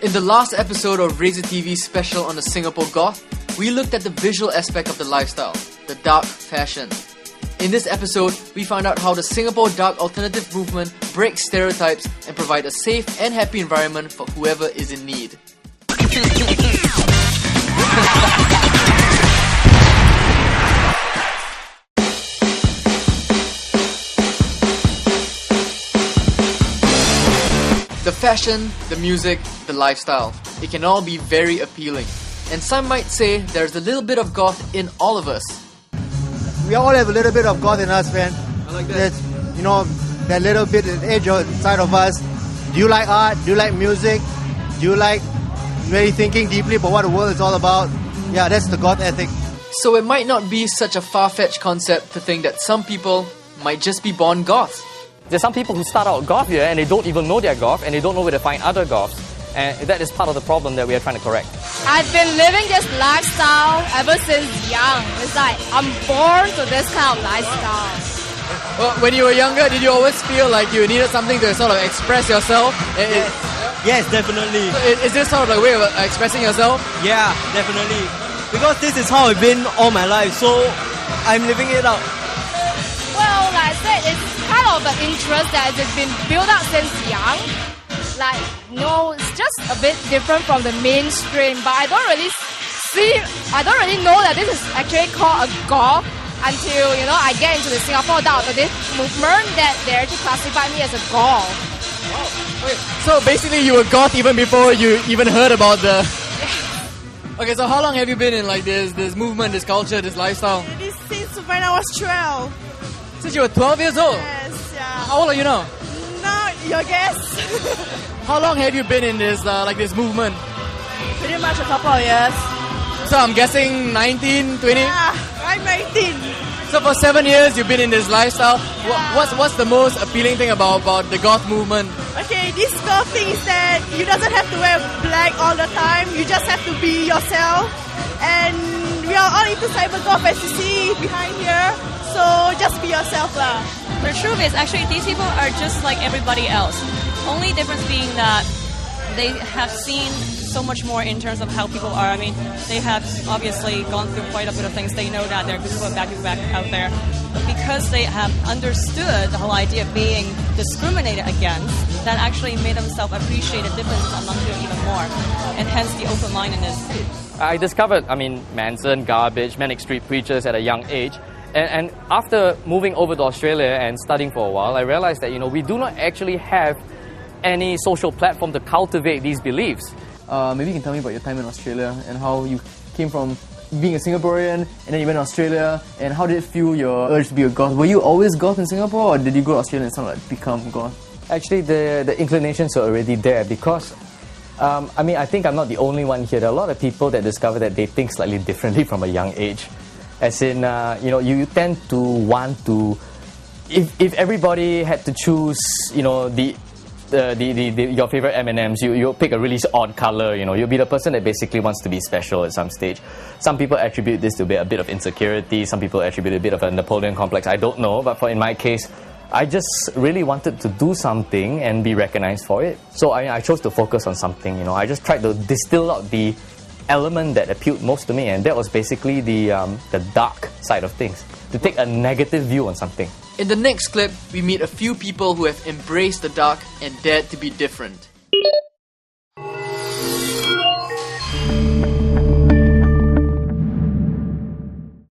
In the last episode of Razor TV's special on the Singapore Goth, we looked at the visual aspect of the lifestyle, the dark fashion. In this episode, we found out how the Singapore dark alternative movement breaks stereotypes and provide a safe and happy environment for whoever is in need. The fashion, the music, the lifestyle, it can all be very appealing. And some might say there's a little bit of goth in all of us. We all have a little bit of goth in us, man. I like that. That little bit of edge inside of us. Do you like art? Do you like music? Do you like really thinking deeply about what the world is all about? Yeah, that's the goth ethic. So it might not be such a far-fetched concept to think that some people might just be born goths. There's some people who start out goth here and they don't even know they're goth and they don't know where to find other goths. And that is part of the problem that we are trying to correct. I've been living this lifestyle ever since young. It's like I'm born to this kind of lifestyle. Well, when you were younger, did you always feel like you needed something to sort of express yourself? Yes, definitely. Is this sort of a way of expressing yourself? Yeah, definitely. Because this is how I've been all my life, so I'm living it out. Well, like I said, it's kind of an interest that has been built up since young. Like, it's just a bit different from the mainstream, but I don't really know that this is actually called a goth until, I get into the Singapore Dark Alternative movement that they actually classify me as a goth. Wow. Okay, so basically you were goth even before you even heard about the... Okay, so how long have you been in like this movement, this culture, this lifestyle? Since when I was 12. Since you were 12 years old? Yes, yeah. How old are you now? Now, your guess. How long have you been in this this movement? Pretty much a couple of years. So I'm guessing 19, 20? Yeah, I'm 19. So for 7 years you've been in this lifestyle. Yeah. What's the most appealing thing about the goth movement? Okay, this goth thing is that you doesn't have to wear black all the time. You just have to be yourself. And we are all into cyber goth as you see behind here. So just be yourself lah. The truth is actually these people are just like everybody else. Only difference being that they have seen so much more in terms of how people are. I mean, they have obviously gone through quite a bit of things. They know that there are good people and bad people back out there. But because they have understood the whole idea of being discriminated against, that actually made themselves appreciate the differences among them even more. And hence the open-mindedness. I discovered, Manson, garbage, manic street preachers at a young age. And after moving over to Australia and studying for a while, I realized that, we do not actually have any social platform to cultivate these beliefs. Maybe you can tell me about your time in Australia and how you came from being a Singaporean and then you went to Australia, and how did it fuel your urge to be a goth? Were you always goth in Singapore, or did you go to Australia and sort of become goth? Actually, the inclinations are already there because, I think I'm not the only one here. There are a lot of people that discover that they think slightly differently from a young age. As in, you tend to want to... If everybody had to choose, your favorite M&Ms, you'll pick a really odd color, You'll be the person that basically wants to be special at some stage. Some people attribute this to be a bit of insecurity. Some people attribute a bit of a Napoleon complex. I don't know, but in my case, I just really wanted to do something and be recognized for it. So I chose to focus on something, I just tried to distill out the element that appealed most to me, and that was basically the dark side of things, to take a negative view on something. In the next clip, we meet a few people who have embraced the dark and dared to be different.